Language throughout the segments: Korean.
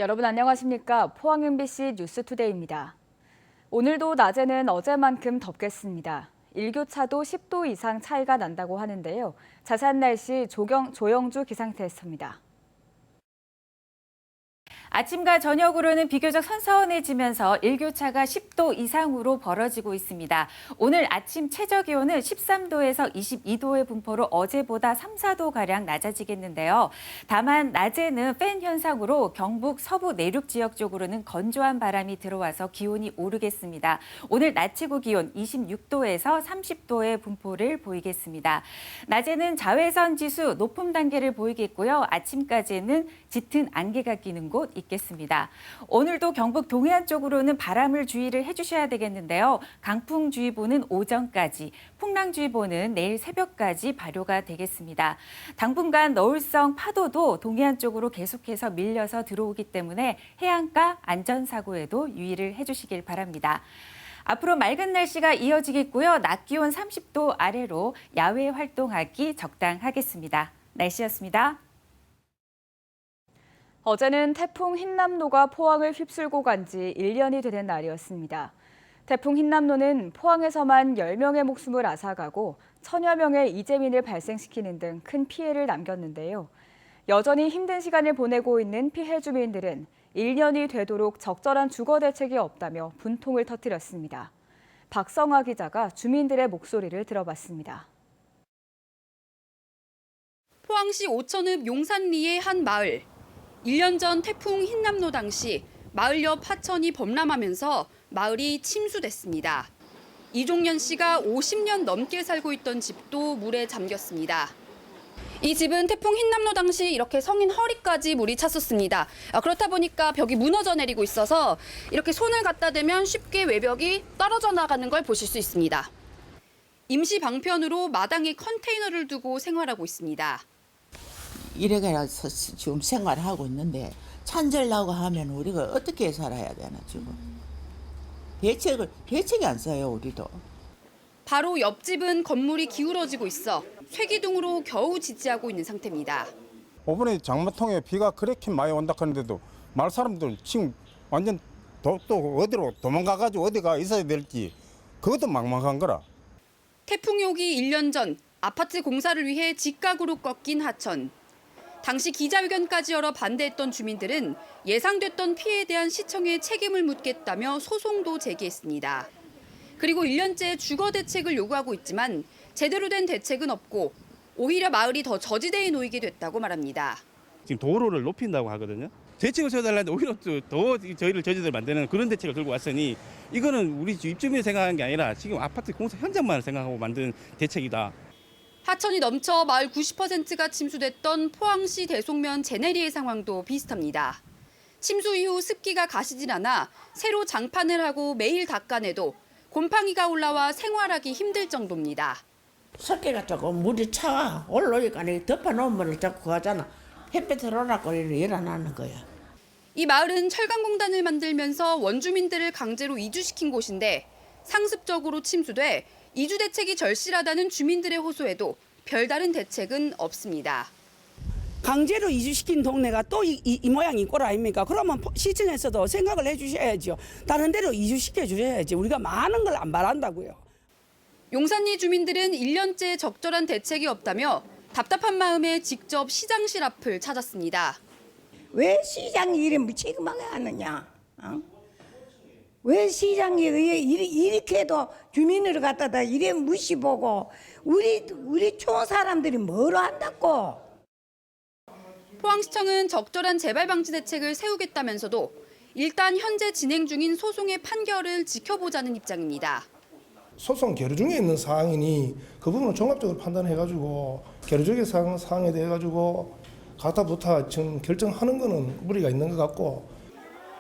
여러분 안녕하십니까? 포항 MBC 뉴스투데이입니다. 오늘도 낮에는 어제만큼 덥겠습니다. 일교차도 10도 이상 차이가 난다고 하는데요. 자세한 날씨 조영주 기상캐스터입니다. 아침과 저녁으로는 비교적 선선해지면서 일교차가 10도 이상으로 벌어지고 있습니다. 오늘 아침 최저기온은 13도에서 22도의 분포로 어제보다 3, 4도가량 낮아지겠는데요. 다만 낮에는 팬 현상으로 경북 서부 내륙 지역 쪽으로는 건조한 바람이 들어와서 기온이 오르겠습니다. 오늘 낮 최고 기온 26도에서 30도의 분포를 보이겠습니다. 낮에는 자외선 지수 높음 단계를 보이겠고요. 아침까지는 짙은 안개가 끼는 곳 있겠습니다. 오늘도 경북 동해안 쪽으로는 바람을 주의를 해주셔야 되겠는데요. 강풍주의보는 오전까지, 풍랑주의보는 내일 새벽까지 발효가 되겠습니다. 당분간 너울성 파도도 동해안 쪽으로 계속해서 밀려서 들어오기 때문에 해안가 안전사고에도 유의를 해주시길 바랍니다. 앞으로 맑은 날씨가 이어지겠고요. 낮 기온 30도 아래로 야외 활동하기 적당하겠습니다. 날씨였습니다. 어제는 태풍 흰남노가 포항을 휩쓸고 간 지 1년이 되는 날이었습니다. 태풍 흰남노는 포항에서만 10명의 목숨을 앗아가고 천여 명의 이재민을 발생시키는 등 큰 피해를 남겼는데요. 여전히 힘든 시간을 보내고 있는 피해 주민들은 1년이 되도록 적절한 주거 대책이 없다며 분통을 터뜨렸습니다. 박성화 기자가 주민들의 목소리를 들어봤습니다. 포항시 오천읍 용산리의 한 마을. 1년 전 태풍 흰남노 당시 마을 옆 하천이 범람하면서 마을이 침수됐습니다. 이종년 씨가 50년 넘게 살고 있던 집도 물에 잠겼습니다. 이 집은 태풍 흰남노 당시 이렇게 성인 허리까지 물이 찼었습니다. 그렇다 보니까 벽이 무너져 내리고 있어서 이렇게 손을 갖다 대면 쉽게 외벽이 떨어져 나가는 걸 보실 수 있습니다. 임시 방편으로 마당에 컨테이너를 두고 생활하고 있습니다. 이래가서 지금 생활하고 있는데 찬절라고 하면 우리가 어떻게 살아야 되나 지금. 대책이 안 써요 우리도. 바로 옆집은 건물이 기울어지고 있어 쇠기둥으로 겨우 지지하고 있는 상태입니다. 이번에 장마통에 비가 그렇게 많이 온다 하는데도 마을 사람들 지금 완전 또 어디로 도망가가지고 어디가 있어야 될지 그것도 막막한 거라. 태풍이 오기 1년 전 아파트 공사를 위해 직각으로 꺾인 하천. 당시 기자회견까지 열어 반대했던 주민들은 예상됐던 피해에 대한 시청에 책임을 묻겠다며 소송도 제기했습니다. 그리고 1년째 주거 대책을 요구하고 있지만 제대로 된 대책은 없고 오히려 마을이 더 저지대에 놓이게 됐다고 말합니다. 지금 도로를 높인다고 하거든요. 대책을 세워달라는데 오히려 더 저희를 저지대를 만드는 그런 대책을 들고 왔으니 이거는 우리 입주민이 생각한 게 아니라 지금 아파트 공사 현장만을 생각하고 만든 대책이다. 하천이 넘쳐 마을 90%가 침수됐던 포항시 대송면 제네리의 상황도 비슷합니다. 침수 이후 습기가 가시질 않아 새로 장판을 하고 매일 닦아내도 곰팡이가 올라와 생활하기 힘들 정도입니다. 습기가 조금 물이 차 올라오니까 덮어놓으면 자꾸 가잖아. 햇빛을 오라고 일어나는 거야. 이 마을은 철강공단을 만들면서 원주민들을 강제로 이주시킨 곳인데 상습적으로 침수돼 이주 대책이 절실하다는 주민들의 호소에도 별다른 대책은 없습니다. 강제로 이주시킨 동네가 또 이 모양인 꼴 아닙니까? 그러면 시청에서도 생각을 해주셔야죠. 다른 데로 이주시켜 주셔야지. 우리가 많은 걸 안 바란다고요. 용산리 주민들은 1년째 적절한 대책이 없다며 답답한 마음에 직접 시장실 앞을 찾았습니다. 왜 시장이 이래 책임하게 하느냐? 왜 시장이 이렇게 해도 주민을 갖다다 이래 무시보고 우리 촌 사람들이 뭐로 한다고? 포항시청은 적절한 재발 방지 대책을 세우겠다면서도 일단 현재 진행 중인 소송의 판결을 지켜보자는 입장입니다. 소송 계류 중에 있는 사항이니 그 부분을 종합적으로 판단해가지고 계류적인 사항에 대해 가지고 가타부타 지금 결정하는 거는 무리가 있는 것 같고.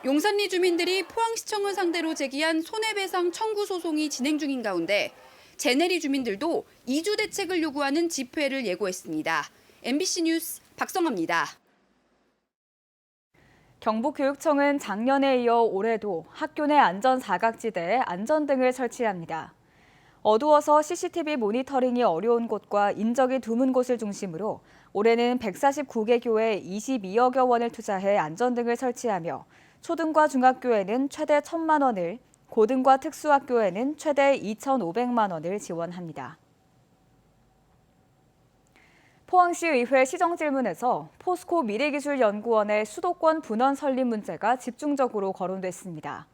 용산리 주민들이 포항시청을 상대로 제기한 손해배상 청구 소송이 진행 중인 가운데 제네리 주민들도 이주 대책을 요구하는 집회를 예고했습니다. MBC 뉴스 박성화입니다. 경북교육청은 작년에 이어 올해도 학교 내 안전 사각지대에 안전등을 설치합니다. 어두워서 CCTV 모니터링이 어려운 곳과 인적이 드문 곳을 중심으로 올해는 149개 교회에 22억여 원을 투자해 안전등을 설치하며 초등과 중학교에는 최대 1,000만 원을, 고등과 특수학교에는 최대 2,500만 원을 지원합니다. 포항시 의회 시정질문에서 포스코 미래기술연구원의 수도권 분원 설립 문제가 집중적으로 거론됐습니다.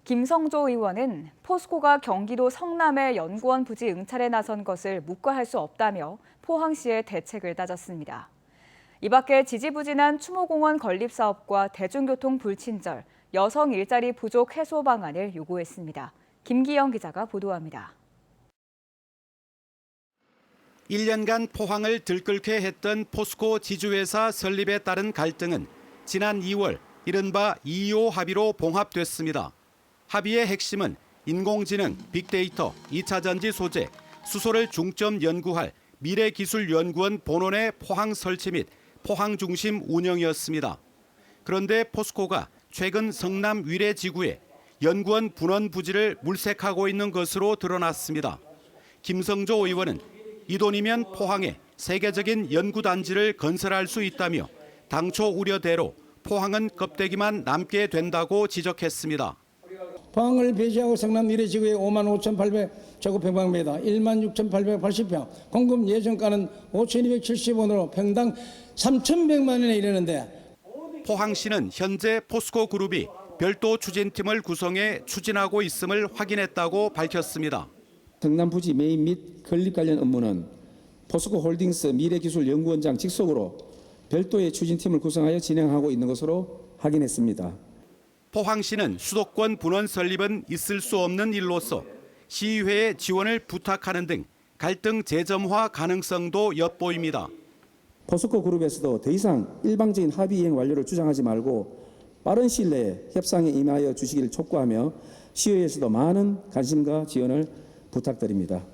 김성조 의원은 포스코가 경기도 성남의 연구원 부지 응찰에 나선 것을 묵과할 수 없다며 포항시의 대책을 따졌습니다. 이 밖에 지지부진한 추모공원 건립 사업과 대중교통 불친절, 여성 일자리 부족 해소 방안을 요구했습니다. 김기영 기자가 보도합니다. 1년간 포항을 들끓게 했던 포스코 지주회사 설립에 따른 갈등은 지난 2월 이른바 2.25 합의로 봉합됐습니다. 합의의 핵심은 인공지능, 빅데이터, 2차 전지 소재, 수소를 중점 연구할 미래기술연구원 본원의 포항 설치 및 포항 중심 운영이었습니다. 그런데 포스코가 최근 성남 위례지구에 연구원 분원 부지를 물색하고 있는 것으로 드러났습니다. 김성조 의원은 이 돈이면 포항에 세계적인 연구단지를 건설할 수 있다며 당초 우려대로 포항은 껍데기만 남게 된다고 지적했습니다. 포항을 배제하고 성남 미래지구에 55,800제곱평방미터 16,880평, 공급 예정가는 5,270원으로 평당 3,100만 원에 이르는데 포항시는 현재 포스코 그룹이 별도 추진팀을 구성해 추진하고 있음을 확인했다고 밝혔습니다. 성남 부지 매입 및 건립 관련 업무는 포스코 홀딩스 미래기술연구원장 직속으로 별도의 추진팀을 구성하여 진행하고 있는 것으로 확인했습니다. 포항시는 수도권 분원 설립은 있을 수 없는 일로서 시의회의 지원을 부탁하는 등 갈등 재점화 가능성도 엿보입니다. 포스코 그룹에서도 더 이상 일방적인 합의 이행 완료를 주장하지 말고 빠른 시일 내에 협상에 임하여 주시기를 촉구하며 시의회에서도 많은 관심과 지원을 부탁드립니다.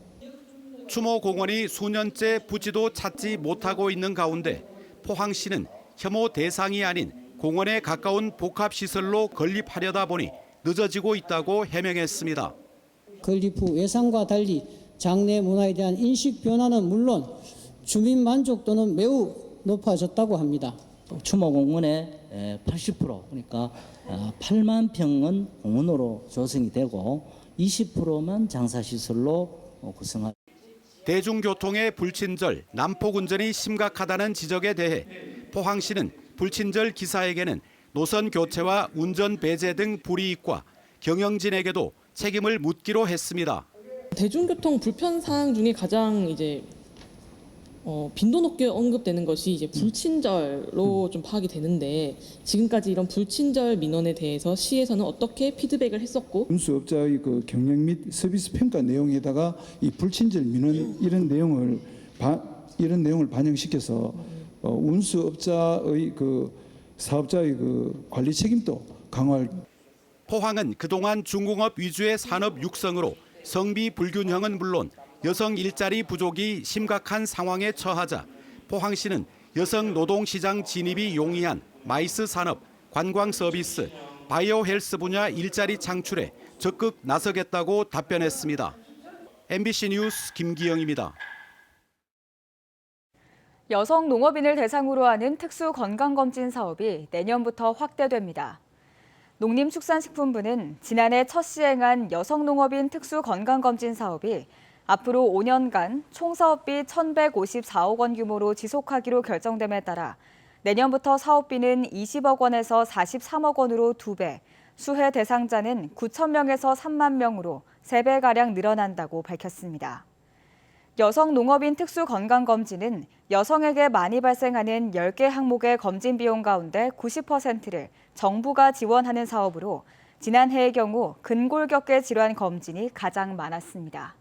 추모공원이 수년째 부지도 찾지 못하고 있는 가운데 포항시는 혐오 대상이 아닌 공원에 가까운 복합시설로 건립하려다 보니 늦어지고 있다고 해명했습니다. 건립 후 예상과 달리 장내 문화에 대한 인식 변화는 물론 주민 만족도는 매우 높아졌다고 합니다. 추모공원의 80% 그러니까 8만 평은 공원으로 조성이 되고 20%만 장사시설로 구성합니다. 대중교통의 불친절, 난폭운전이 심각하다는 지적에 대해 포항시는 불친절 기사에게는 노선 교체와 운전 배제 등 불이익과 경영진에게도 책임을 묻기로 했습니다. 대중교통 불편 사항 중에 가장 빈도 높게 언급되는 것이 불친절로 좀 파악이 되는데 지금까지 이런 불친절 민원에 대해서 시에서는 어떻게 피드백을 했었고 운수업자의 그 경영 및 서비스 평가 내용에다가 이 불친절 민원 이런 내용을 반영시켜서 운수업자의 그 사업자의 그 관리 책임도 강화할. 포항은 그동안 중공업 위주의 산업 육성으로 성비 불균형은 물론 여성 일자리 부족이 심각한 상황에 처하자 포항시는 여성 노동시장 진입이 용이한 마이스 산업, 관광 서비스, 바이오 헬스 분야 일자리 창출에 적극 나서겠다고 답변했습니다. MBC 뉴스 김기영입니다. 여성 농업인을 대상으로 하는 특수 건강검진 사업이 내년부터 확대됩니다. 농림축산식품부는 지난해 첫 시행한 여성 농업인 특수 건강검진 사업이 앞으로 5년간 총 사업비 1,154억 원 규모로 지속하기로 결정됨에 따라 내년부터 사업비는 20억 원에서 43억 원으로 2배, 수혜 대상자는 9,000명에서 3만 명으로 3배가량 늘어난다고 밝혔습니다. 여성 농업인 특수 건강검진은 여성에게 많이 발생하는 10개 항목의 검진 비용 가운데 90%를 정부가 지원하는 사업으로 지난해의 경우 근골격계 질환 검진이 가장 많았습니다.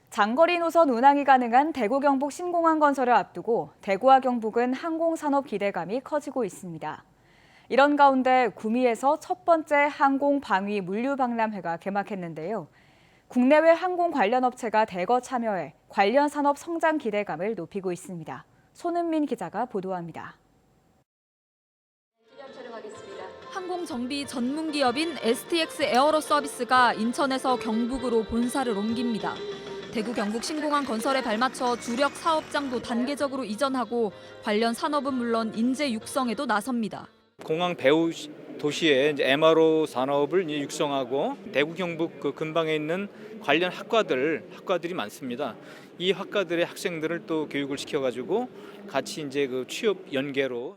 장거리 노선 운항이 가능한 대구 경북 신공항 건설을 앞두고 대구와 경북은 항공산업 기대감이 커지고 있습니다. 이런 가운데 구미에서 첫 번째 항공방위 물류박람회가 개막했는데요. 국내외 항공 관련 업체가 대거 참여해 관련 산업 성장 기대감을 높이고 있습니다. 손은민 기자가 보도합니다. 항공 정비 전문 기업인 STX 에어로 서비스가 인천에서 경북으로 본사를 옮깁니다. 대구 경북 신공항 건설에 발맞춰 주력 사업장도 단계적으로 이전하고 관련 산업은 물론 인재 육성에도 나섭니다. 공항 배후 도시에 이제 MRO 산업을 이제 육성하고 대구 경북 그 근방에 있는 관련 학과들이 많습니다. 이 학과들의 학생들을 또 교육을 시켜가지고 같이 이제 그 취업 연계로.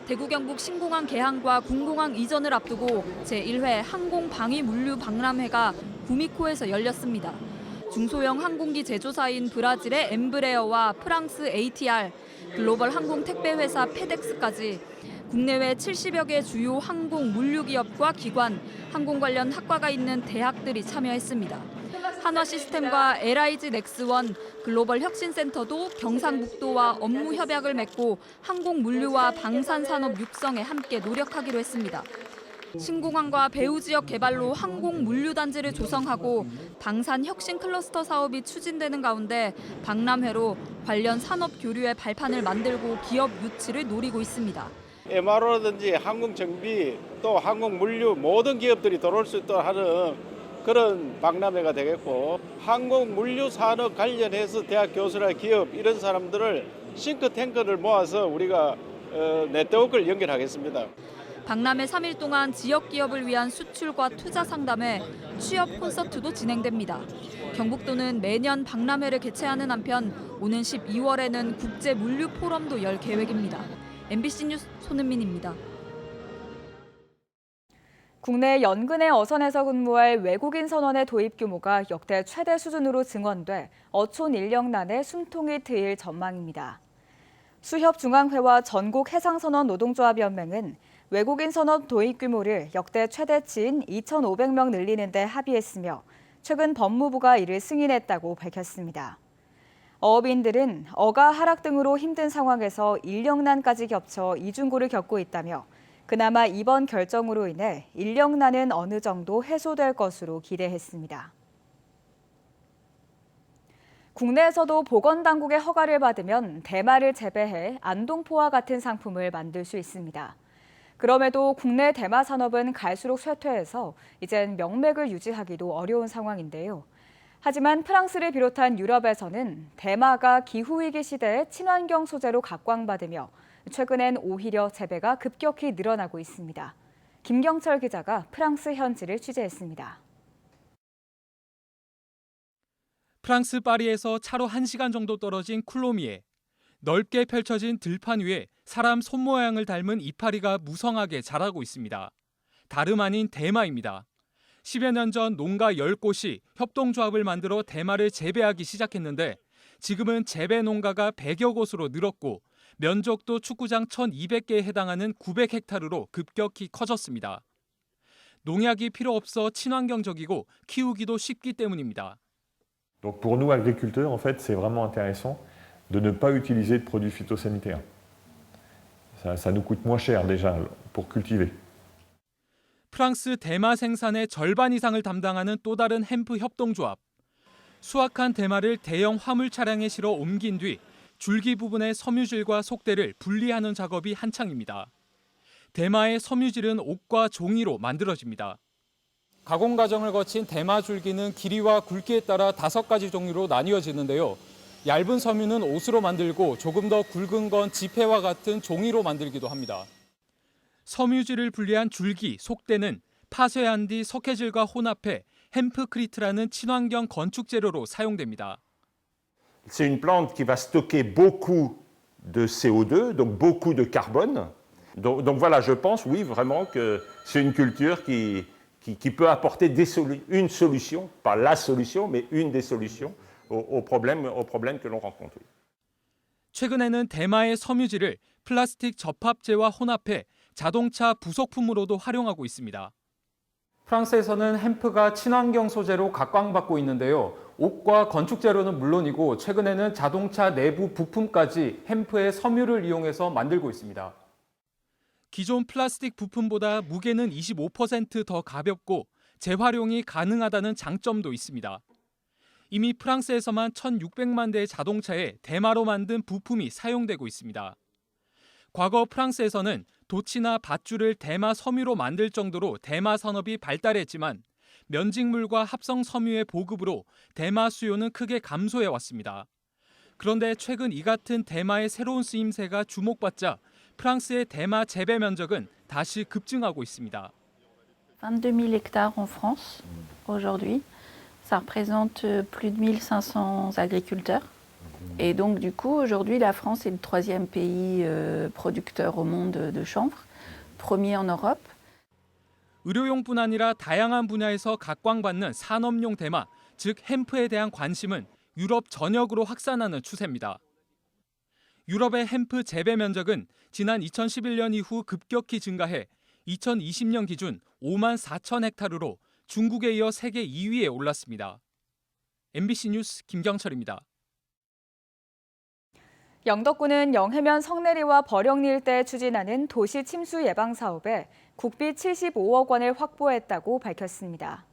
대구 경북 신공항 개항과 군공항 이전을 앞두고 제1회 항공방위물류 박람회가 구미코에서 열렸습니다. 중소형 항공기 제조사인 브라질의 엠브레어와 프랑스 ATR, 글로벌 항공 택배 회사 페덱스까지 국내외 70여 개 주요 항공 물류 기업과 기관, 항공 관련 학과가 있는 대학들이 참여했습니다. 한화시스템과 LIG 넥스원, 글로벌 혁신센터도 경상북도와 업무 협약을 맺고 항공 물류와 방산 산업 육성에 함께 노력하기로 했습니다. 신공항과 배후 지역 개발로 항공 물류 단지를 조성하고 방산 혁신 클러스터 사업이 추진되는 가운데 박람회로 관련 산업 교류의 발판을 만들고 기업 유치를 노리고 있습니다. MRO라든지 항공 정비 또 항공 물류 모든 기업들이 들어올 수 있도록 하는 그런 박람회가 되겠고, 항공 물류 산업 관련해서 대학 교수나 기업 이런 사람들을 싱크탱크를 모아서 우리가 네트워크를 연결하겠습니다. 박람회 3일 동안 지역 기업을 위한 수출과 투자 상담회, 취업 콘서트도 진행됩니다. 경북도는 매년 박람회를 개최하는 한편 오는 12월에는 국제 물류 포럼도 열 계획입니다. MBC 뉴스 손은민입니다. 국내 연근의 어선에서 근무할 외국인 선원의 도입 규모가 역대 최대 수준으로 증원돼 어촌 인력난에 숨통이 트일 전망입니다. 수협중앙회와 전국해상선원 노동조합연맹은 외국인 선원 도입 규모를 역대 최대치인 2,500명 늘리는 데 합의했으며 최근 법무부가 이를 승인했다고 밝혔습니다. 어업인들은 어가 하락 등으로 힘든 상황에서 인력난까지 겹쳐 이중고를 겪고 있다며 그나마 이번 결정으로 인해 인력난은 어느 정도 해소될 것으로 기대했습니다. 국내에서도 보건당국의 허가를 받으면 대마를 재배해 안동포와 같은 상품을 만들 수 있습니다. 그럼에도 국내 대마 산업은 갈수록 쇠퇴해서 이젠 명맥을 유지하기도 어려운 상황인데요. 하지만 프랑스를 비롯한 유럽에서는 대마가 기후위기 시대에 친환경 소재로 각광받으며 최근엔 오히려 재배가 급격히 늘어나고 있습니다. 김경철 기자가 프랑스 현지를 취재했습니다. 프랑스 파리에서 차로 1시간 정도 떨어진 쿨로미에 넓게 펼쳐진 들판 위에 사람 손 모양을 닮은 이파리가 무성하게 자라고 있습니다. 다름 아닌 대마입니다. 10여 년 전 농가 10곳이 협동조합을 만들어 대마를 재배하기 시작했는데 지금은 재배 농가가 100여 곳으로 늘었고 면적도 축구장 1,200개에 해당하는 900헥타르로 급격히 커졌습니다. 농약이 필요 없어 친환경적이고 키우기도 쉽기 때문입니다. Donc pour nous agriculteurs, en fait, c'est vraiment intéressant de ne pas utiliser de produits phytosanitaires. Ça nous coûte moins cher déjà pour cultiver. 프랑스 대마 생산의 절반 이상을 담당하는 또 다른 햄프 협동조합. 수확한 대마를 대형 화물 차량에 실어 옮긴 뒤 줄기 부분의 섬유질과 속대를 분리하는 작업이 한창입니다. 대마의 섬유질은 옥과 종이로 만들어집니다. 가공 과정을 거친 대마 줄기는 길이와 굵기에 따라 5가지 종류로 나뉘어지는데요. 얇은 섬유는 옷으로 만들고 조금 더 굵은 건 지폐와 같은 종이로 만들기도 합니다. 섬유질을 분리한 줄기, 속대는 파쇄한 뒤 석회질과 혼합해 햄프크리트라는 친환경 건축 재료로 사용됩니다. C'est une plante qui va stocker beaucoup de CO2, donc beaucoup de carbone. Donc voilà, je pense, oui, vraiment que c'est une culture qui peut apporter une solution, pas la solution, mais une des solutions aux problèmes que l'on rencontre. 최근에는 대마의 섬유질을 플라스틱 접합제와 혼합해 자동차 부속품으로도 활용하고 있습니다. 프랑스에서는 햄프가 친환경 소재로 각광받고 있는데요. 옷과 건축 재료는 물론이고 최근에는 자동차 내부 부품까지 햄프의 섬유를 이용해서 만들고 있습니다. 기존 플라스틱 부품보다 무게는 25% 더 가볍고 재활용이 가능하다는 장점도 있습니다. 이미 프랑스에서만 1,600만 대의 자동차에 대마로 만든 부품이 사용되고 있습니다. 과거 프랑스에서는 도치나 밧줄을 대마 섬유로 만들 정도로 대마 산업이 발달했지만 면직물과 합성 섬유의 보급으로 대마 수요는 크게 감소해 왔습니다. 그런데 최근 이 같은 대마의 새로운 쓰임새가 주목받자 프랑스의 대마 재배 면적은 다시 급증하고 있습니다. 22 000 hectares en France aujourd'hui. Ça représente plus de 1500 agriculteurs. Et donc du coup, aujourd'hui, la France est le 3e pays producteur au monde de chanvre, premier en Europe. 의료용뿐 아니라 다양한 분야에서 각광받는 산업용 대마, 즉 햄프에 대한 관심은 유럽 전역으로 확산하는 추세입니다. 유럽의 햄프 재배 면적은 지난 2011년 이후 급격히 증가해 2020년 기준 5만 4천 헥타르로 중국에 이어 세계 2위에 올랐습니다. MBC 뉴스 김경철입니다. 영덕군은 영해면 성내리와 버령리 일대에 추진하는 도시 침수 예방 사업에 국비 75억 원을 확보했다고 밝혔습니다.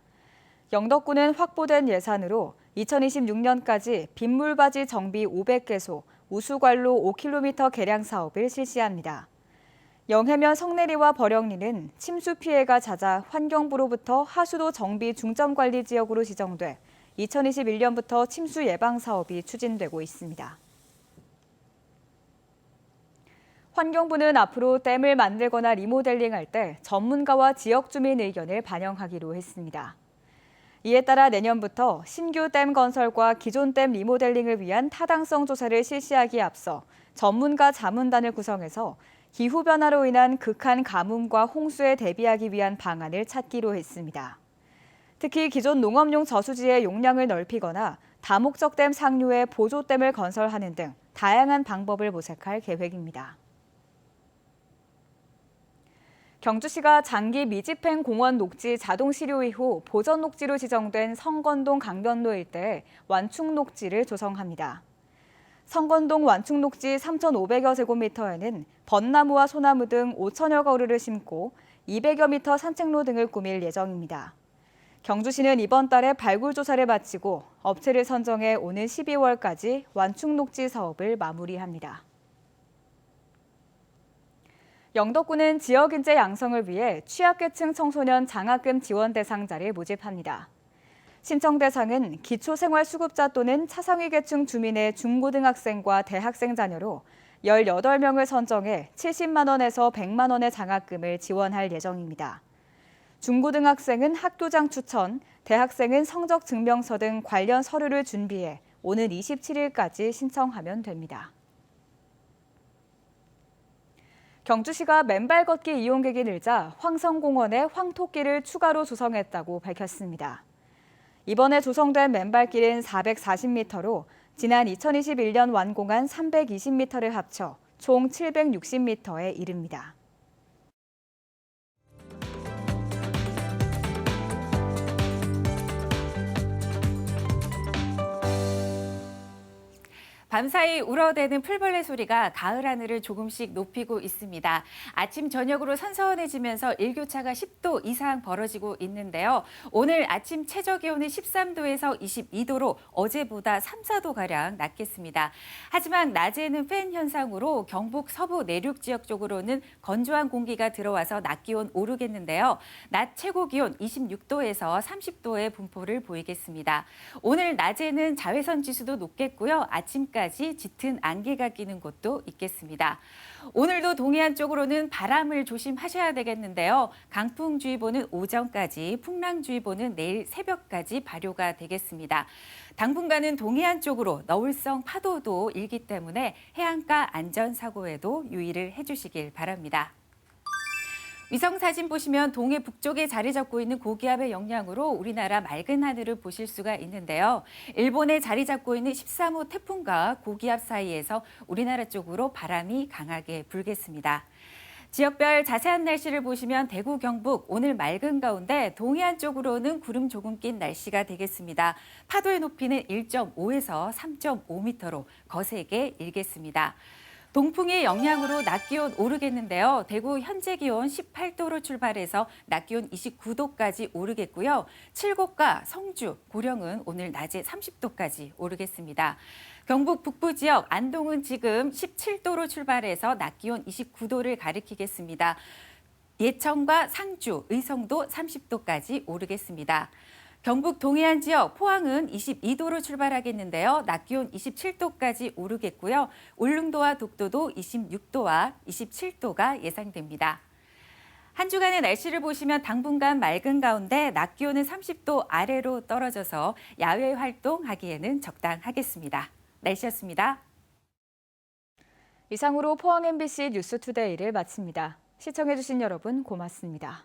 영덕군은 확보된 예산으로 2026년까지 빗물바지 정비 500개소, 우수관로 5km 개량 사업을 실시합니다. 영해면 성내리와 버령리는 침수 피해가 잦아 환경부로부터 하수도 정비 중점관리 지역으로 지정돼 2021년부터 침수 예방 사업이 추진되고 있습니다. 환경부는 앞으로 댐을 만들거나 리모델링할 때 전문가와 지역 주민 의견을 반영하기로 했습니다. 이에 따라 내년부터 신규 댐 건설과 기존 댐 리모델링을 위한 타당성 조사를 실시하기에 앞서 전문가 자문단을 구성해서 기후변화로 인한 극한 가뭄과 홍수에 대비하기 위한 방안을 찾기로 했습니다. 특히 기존 농업용 저수지의 용량을 넓히거나 다목적 댐 상류에 보조댐을 건설하는 등 다양한 방법을 모색할 계획입니다. 경주시가 장기 미집행 공원 녹지 자동 시료 이후 보전 녹지로 지정된 성건동 강변로 일대에 완충 녹지를 조성합니다. 성건동 완충 녹지 3,500여 제곱미터에는 벚나무와 소나무 등 5천여 그루를 심고 200여 미터 산책로 등을 꾸밀 예정입니다. 경주시는 이번 달에 발굴 조사를 마치고 업체를 선정해 오는 12월까지 완충 녹지 사업을 마무리합니다. 영덕군은 지역인재 양성을 위해 취약계층 청소년 장학금 지원 대상자를 모집합니다. 신청 대상은 기초생활수급자 또는 차상위 계층 주민의 중고등학생과 대학생 자녀로 18명을 선정해 70만 원에서 100만 원의 장학금을 지원할 예정입니다. 중고등학생은 학교장 추천, 대학생은 성적 증명서 등 관련 서류를 준비해 오는 27일까지 신청하면 됩니다. 경주시가 맨발 걷기 이용객이 늘자 황성공원에 황토길을 추가로 조성했다고 밝혔습니다. 이번에 조성된 맨발길은 440m로 지난 2021년 완공한 320m를 합쳐 총 760m에 이릅니다. 밤사이 울어대는 풀벌레 소리가 가을 하늘을 조금씩 높이고 있습니다. 아침 저녁으로 선선해지면서 일교차가 10도 이상 벌어지고 있는데요. 오늘 아침 최저 기온은 13도에서 22도로 어제보다 3, 4도가량 낮겠습니다. 하지만 낮에는 팬 현상으로 경북 서부 내륙 지역 쪽으로는 건조한 공기가 들어와서 낮 기온 오르겠는데요. 낮 최고 기온 26도에서 30도의 분포를 보이겠습니다. 오늘 낮에는 자외선 지수도 높겠고요. 아침까지 짙은 안개가 끼는 곳도 있겠습니다. 오늘도 동해안 쪽으로는 바람을 조심하셔야 되겠는데요. 강풍주의보는 오전까지, 풍랑주의보는 내일 새벽까지 발효가 되겠습니다. 당분간은 동해안 쪽으로 너울성 파도도 일기 때문에 해안가 안전사고에도 유의를 해주시길 바랍니다. 위성사진 보시면 동해 북쪽에 자리 잡고 있는 고기압의 영향으로 우리나라 맑은 하늘을 보실 수가 있는데요. 일본에 자리 잡고 있는 13호 태풍과 고기압 사이에서 우리나라 쪽으로 바람이 강하게 불겠습니다. 지역별 자세한 날씨를 보시면 대구, 경북 오늘 맑은 가운데 동해안 쪽으로는 구름 조금 낀 날씨가 되겠습니다. 파도의 높이는 1.5에서 3.5m로 거세게 일겠습니다. 동풍의 영향으로 낮 기온 오르겠는데요. 대구 현재 기온 18도로 출발해서 낮 기온 29도까지 오르겠고요. 칠곡과 성주, 고령은 오늘 낮에 30도까지 오르겠습니다. 경북 북부 지역 안동은 지금 17도로 출발해서 낮 기온 29도를 가리키겠습니다. 예천과 상주, 의성도 30도까지 오르겠습니다. 경북 동해안 지역 포항은 22도로 출발하겠는데요. 낮 기온 27도까지 오르겠고요. 울릉도와 독도도 26도와 27도가 예상됩니다. 한 주간의 날씨를 보시면 당분간 맑은 가운데 낮 기온은 30도 아래로 떨어져서 야외 활동하기에는 적당하겠습니다. 날씨였습니다. 이상으로 포항 MBC 뉴스투데이를 마칩니다. 시청해주신 여러분 고맙습니다.